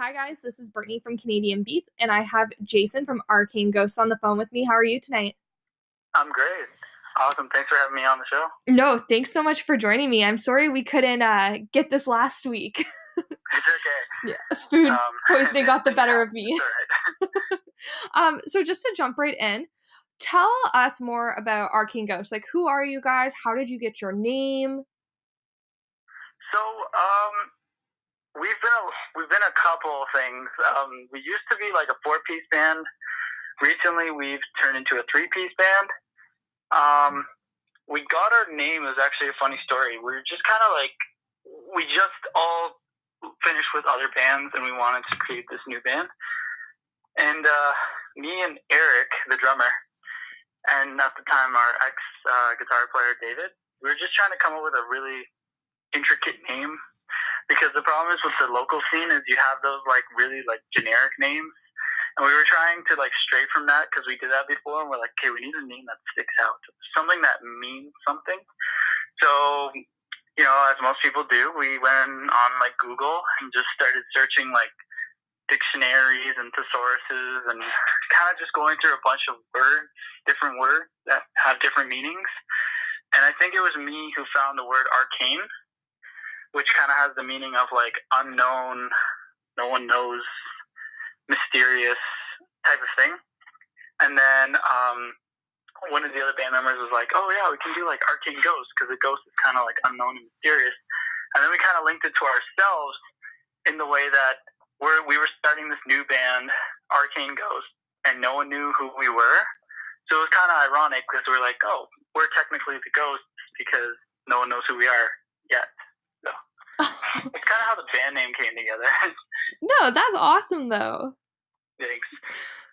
Hi guys, this is Brittany from Canadian Beats, and I have Jason from Arcane Ghosts on the phone with me. How are you tonight? I'm great. Awesome. Thanks for having me on the show. No, thanks so much for joining me. I'm sorry we couldn't get this last week. It's okay. Yeah, food poisoning got the Things better of happen. me. It's all right. So just to jump right in, tell us more about Arcane Ghosts. Like, who are you guys? How did you get your name? So, we've been a couple of things. We used to be like a four-piece band. Recently, we've turned into a three-piece band. We got our name. It was actually a funny story. We were just kind of like, we just all finished with other bands, and we wanted to create this new band. And me and Eric, the drummer, and at the time our ex guitar player David, we were just trying to come up with a really intricate name, because the problem is with the local scene is you have those like really like generic names, and we were trying to like stray from that because we did that before, and we're like, okay, we need a name that sticks out, something that means something. So, you know, as most people do, we went on like Google and just started searching like dictionaries and thesauruses, and kind of just going through a bunch of words, different words that have different meanings. And I think it was me who found the word arcane, which kind of has the meaning of like unknown, no one knows, mysterious type of thing. And then one of the other band members was like, oh yeah, we can do like Arcane Ghost, because a ghost is kind of like unknown and mysterious. And then we kind of linked it to ourselves in the way that we were starting this new band, Arcane Ghost, and no one knew who we were. So it was kind of ironic, because we're like, oh, we're technically the ghosts because no one knows who we are yet. So it's kind of how the band name came together. No, that's awesome though. Thanks.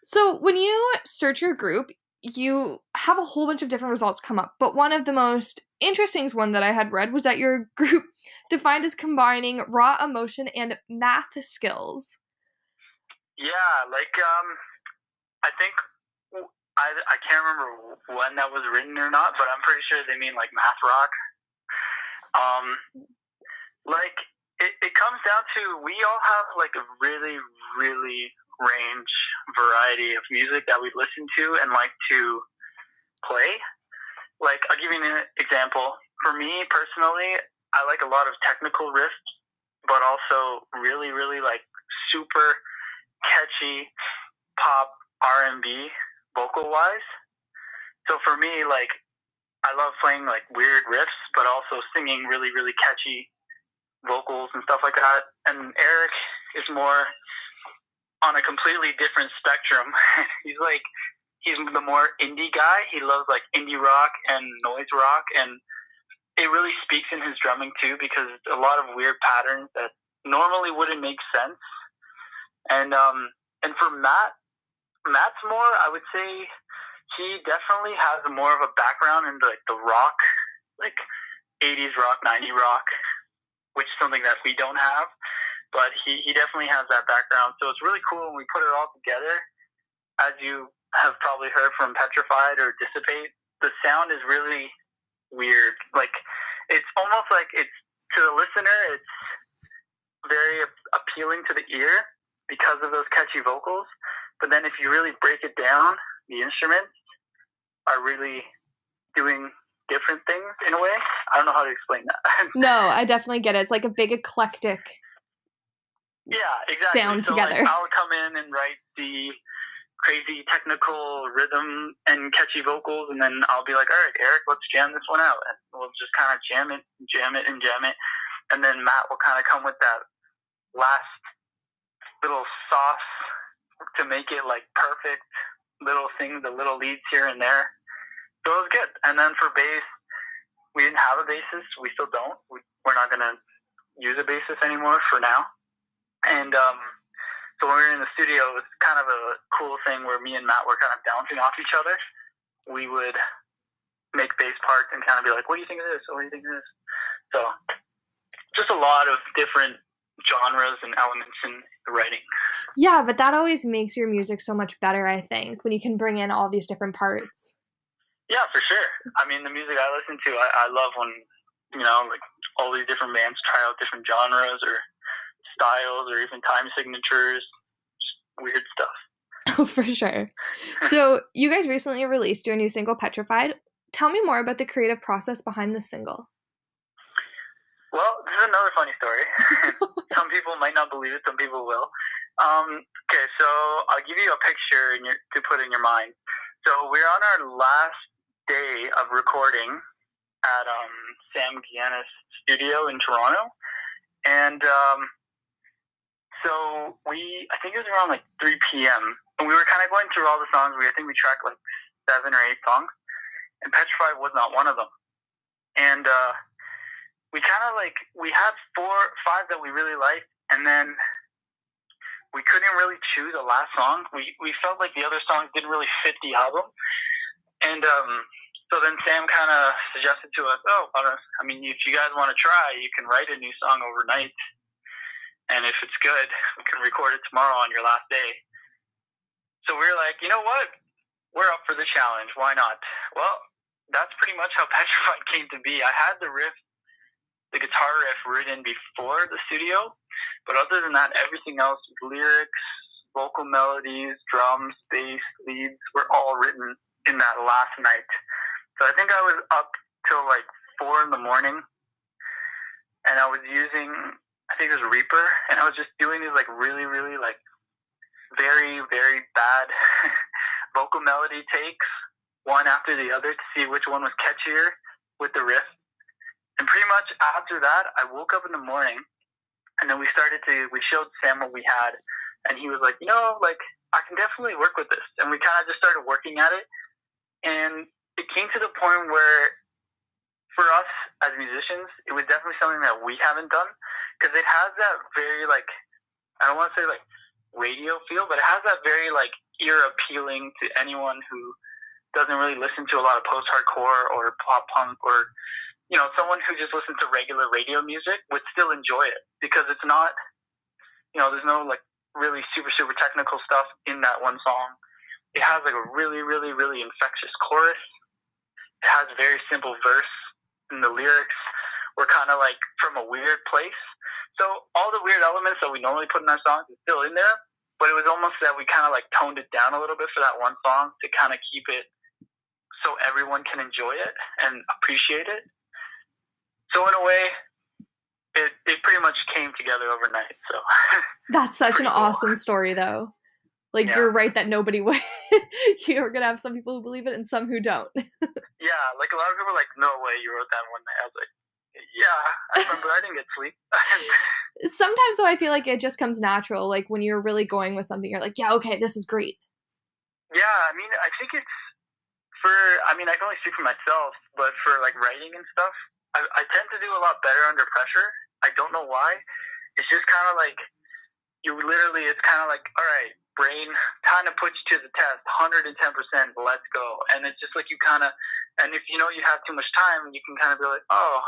So when you search your group, you have a whole bunch of different results come up, but one of the most interesting one that I had read was that your group defined as combining raw emotion and math skills. Yeah, like I think I can't remember when that was written or not, but I'm pretty sure they mean like math rock. Like it comes down to, we all have like a really, really range variety of music that we listen to and like to play. Like, I'll give you an example. For me personally, I like a lot of technical riffs, but also really, really like super catchy pop R&B vocal wise. So for me, like, I love playing like weird riffs, but also singing really, really catchy vocals and stuff like that. And Eric is more on a completely different spectrum. He's the more indie guy. He loves like indie rock and noise rock, and it really speaks in his drumming too, because it's a lot of weird patterns that normally wouldn't make sense. And for Matt's more, I would say he definitely has more of a background in like the rock, like 80s rock, 90s rock, which is something that we don't have. But he definitely has that background. So it's really cool when we put it all together. As you have probably heard from Petrified or Dissipate, the sound is really weird. Like, it's almost like it's, to the listener, it's very appealing to the ear because of those catchy vocals. But then if you really break it down, the instruments are really doing different things in a way. I don't know how to explain that. No, I definitely get it. It's like a big eclectic exactly. sound so together. Like, I'll come in and write the crazy technical rhythm and catchy vocals, and then I'll be like, all right, Eric, let's jam this one out. And we'll just kind of jam it. And then Matt will kind of come with that last little sauce to make it like perfect little things, the little leads here and there. So it was good. And then for bass, we didn't have a bassist. We still don't. We're not going to use a bassist anymore for now. And so when we were in the studio, it was kind of a cool thing where me and Matt were kind of bouncing off each other. We would make bass parts and kind of be like, what do you think of this? What do you think of this? So just a lot of different genres and elements in the writing. Yeah, but that always makes your music so much better, I think, when you can bring in all these different parts. Yeah, for sure. I mean, the music I listen to, I love when, you know, like all these different bands try out different genres or styles or even time signatures, weird stuff. Oh, for sure. So you guys recently released your new single, Petrified. Tell me more about the creative process behind this single. Well, this is another funny story. Some people might not believe it, some people will. Okay, so I'll give you a picture to put in your mind. So we're on our last day of recording at Sam Guiana's studio in Toronto. And so I think it was around like 3 p.m. And we were kind of going through all the songs. I think we tracked like 7 or 8 songs. And Petrified was not one of them. And we kind of we had 4 or 5 that we really liked, and then we couldn't really choose a last song. We felt like the other songs didn't really fit the album. And so then Sam kind of suggested to us, if you guys want to try, you can write a new song overnight, and if it's good, we can record it tomorrow on your last day. So we were like, you know what? We're up for the challenge. Why not? Well, that's pretty much how Petrified came to be. I had the guitar riff written before the studio, but other than that, everything else, lyrics, vocal melodies, drums, bass, leads, were all written in that last night. So I think I was up till like 4 a.m, and I was using, I think it was Reaper, and I was just doing these like really, really like very, very bad vocal melody takes, one after the other, to see which one was catchier with the riff. And pretty much after that, I woke up in the morning, and then we showed Sam what we had, and he was like, I can definitely work with this. And we kind of just started working at it, and it came to the point where, for us as musicians, it was definitely something that we haven't done, because it has that very, I don't want to say, radio feel, but it has that very, ear appealing to anyone who doesn't really listen to a lot of post-hardcore or pop punk, or someone who just listens to regular radio music would still enjoy it, because it's not, there's no really super, super technical stuff in that one song. It has a really, really, really infectious chorus. It has a very simple verse, and the lyrics were kind of from a weird place. So all the weird elements that we normally put in our songs is still in there, but it was almost that we kind of toned it down a little bit for that one song to kind of keep it so everyone can enjoy it and appreciate it. So in a way, it pretty much came together overnight. So that's such an awesome story, though. You're right that nobody would. You're gonna have some people who believe it and some who don't. Yeah, a lot of people are like, no way you wrote that one night. I was like, yeah, I remember. I didn't get sleep. Sometimes, though, I feel like it just comes natural. When you're really going with something, you're like, yeah, okay, this is great. Yeah, I think it's I can only speak for myself, but for writing and stuff, I tend to do a lot better under pressure. I don't know why. It's just kind of it's kind of all right, brain kind of puts you to the test, 110%, let's go. And it's just you kind of, and if you have too much time, you can kind of be like, oh,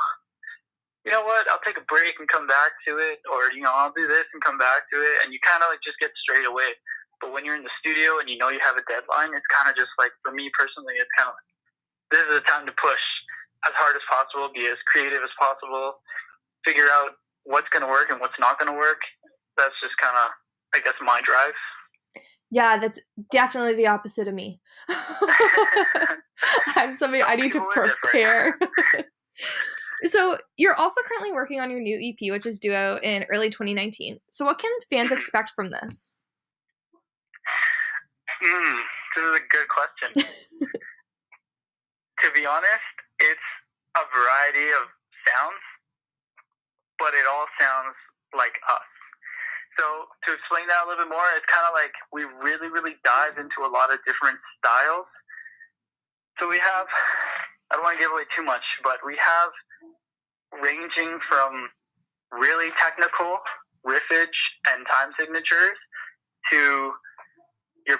you know what, I'll take a break and come back to it, or, I'll do this and come back to it, and you kind of just get straight away. But when you're in the studio and you have a deadline, it's kind of just for me personally, it's kind of this is the time to push as hard as possible, be as creative as possible, figure out what's going to work and what's not going to work. That's just kind of, I guess, my drive. Yeah, that's definitely the opposite of me. I'm somebody, I need to prepare. So you're also currently working on your new EP, which is due out in early 2019. So what can fans expect from this? This is a good question. To be honest, it's a variety of sounds, but it all sounds like us. So to explain that a little bit more, it's kind of we really, really dive into a lot of different styles. So we have, I don't want to give away too much, but we have ranging from really technical riffage and time signatures to your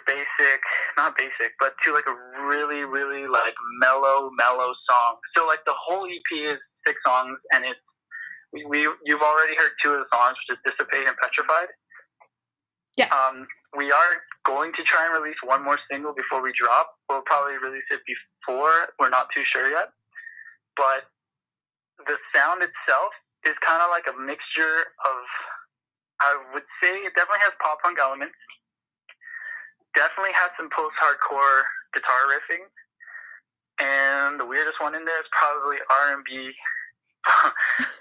not basic, but to a really, really mellow song. So the whole EP is 6 songs, and it's you've already heard 2 of the songs, which is Dissipate and Petrified. Yes. We are going to try and release one more single before we drop. We'll probably release it before. We're not too sure yet. But the sound itself is kind of a mixture of I would say it definitely has pop punk elements. Definitely has some post-hardcore guitar riffing. And the weirdest one in there is probably R&B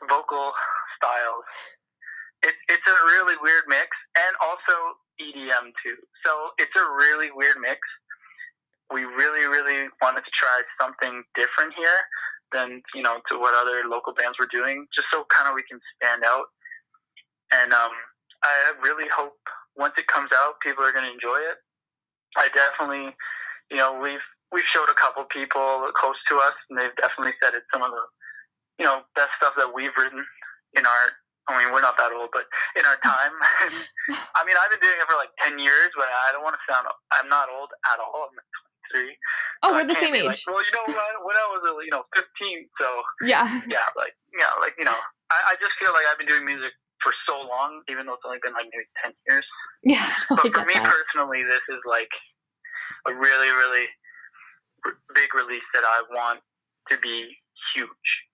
vocal styles. It's a really weird mix, and also EDM too. So it's a really weird mix. We really, really wanted to try something different here than, to what other local bands were doing, just so kind of we can stand out. And I really hope once it comes out, people are going to enjoy it. I definitely, we've showed a couple people close to us, and they've definitely said it's some of the, best stuff that we've written in our, we're not that old, but in our time. I mean, I've been doing it for like 10 years, but I don't want to sound, I'm not old at all. I'm like 23. Oh, So we're the same age. Like, well, when I was, 15, so. Yeah. I just feel like I've been doing music for so long, even though it's only been like maybe 10 years. Yeah. But for me personally, this is like a really, really big release that I want to be huge.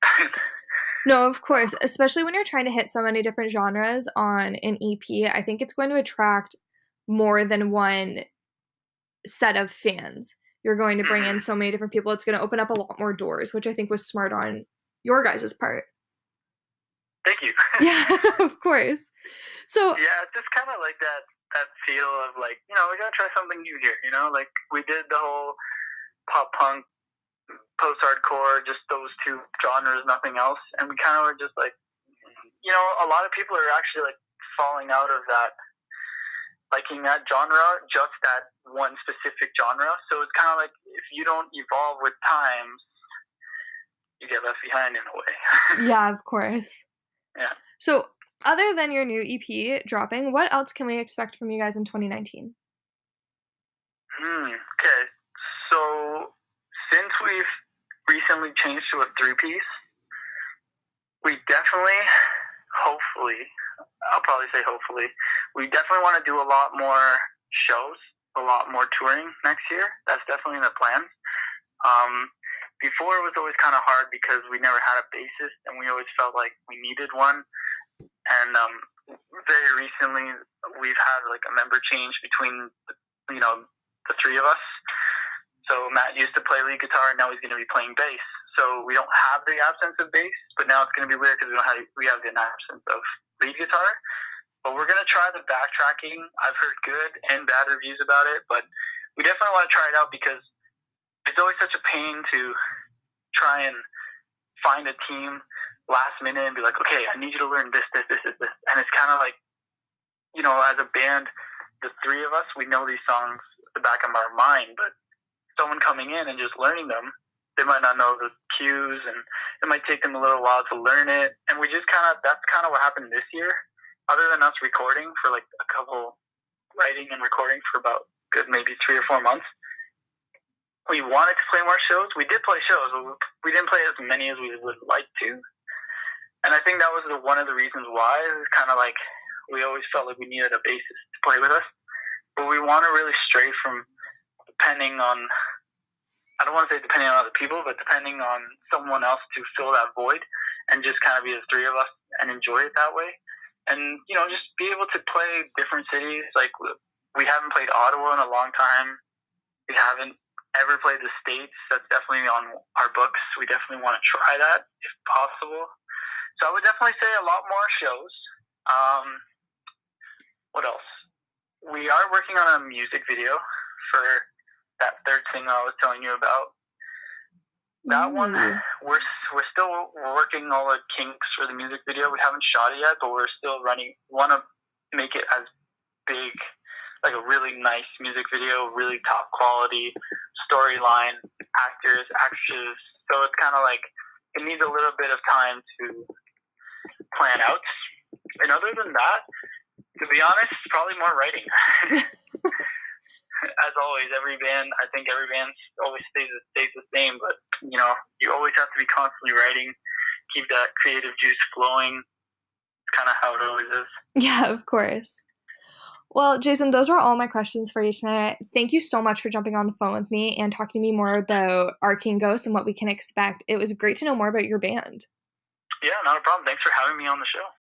No, of course, especially when you're trying to hit so many different genres on an EP. I think it's going to attract more than one set of fans. You're going to bring in so many different people. It's going to open up a lot more doors, which I think was smart on your guys' part. Thank you. Yeah, of course. So yeah, it's just kind of like that feel of like, we got to try something new here, like we did the whole pop punk, post-hardcore, just those two genres, nothing else. And we kind of were just like, a lot of people are actually like falling out of that, liking that genre, just that one specific genre. So it's kind of like if you don't evolve with times, you get left behind in a way. Yeah, of course. Yeah. So other than your new EP dropping, what else can we expect from you guys in 2019? Okay. So since we've recently changed to a 3-piece, we definitely, I'll probably say hopefully, we definitely want to do a lot more shows, a lot more touring next year. That's definitely in the plans. Before it was always kind of hard because we never had a bassist, and we always felt like we needed one. And very recently, we've had like a member change between, the three of us. So Matt used to play lead guitar, and now he's going to be playing bass. So we don't have the absence of bass, but now it's going to be weird because we have the absence of lead guitar. But we're going to try the backtracking. I've heard good and bad reviews about it, but we definitely want to try it out because it's always such a pain to try and find a team last minute and be like, okay, I need you to learn this. And it's kind of like, as a band, the three of us, we know these songs at the back of our mind, but someone coming in and just learning them, they might not know the cues, and it might take them a little while to learn it. And we just that's kind of what happened this year. Other than us recording for like a couple, writing and recording for about good maybe 3 or 4 months, we wanted to play more shows. We did play shows, but we didn't play as many as we would like to. And I think that was one of the reasons why. It's kind of like we always felt like we needed a bassist to play with us. But we want to really stray from depending on, I don't want to say depending on other people, but depending on someone else to fill that void and just kind of be the three of us and enjoy it that way. And, just be able to play different cities. Like, we haven't played Ottawa in a long time. We haven't ever played the States. That's definitely on our books. We definitely want to try that if possible. So I would definitely say a lot more shows. What else? We are working on a music video for that third single I was telling you about. That one, we're still working all the kinks for the music video. We haven't shot it yet, but we're still running. Want to make it as big, like a really nice music video, really top quality storyline, actors, actresses. So it's kind of like it needs a little bit of time to plan out. And other than that, to be honest, probably more writing. As always, I think every band always stays the same, but you always have to be constantly writing, keep that creative juice flowing. It's kind of how it always is. Yeah, of course. Well, Jason, those were all my questions for you tonight. Thank you so much for jumping on the phone with me and talking to me more about Arcane Ghosts and what we can expect. It was great to know more about your band. Yeah, not a problem. Thanks for having me on the show.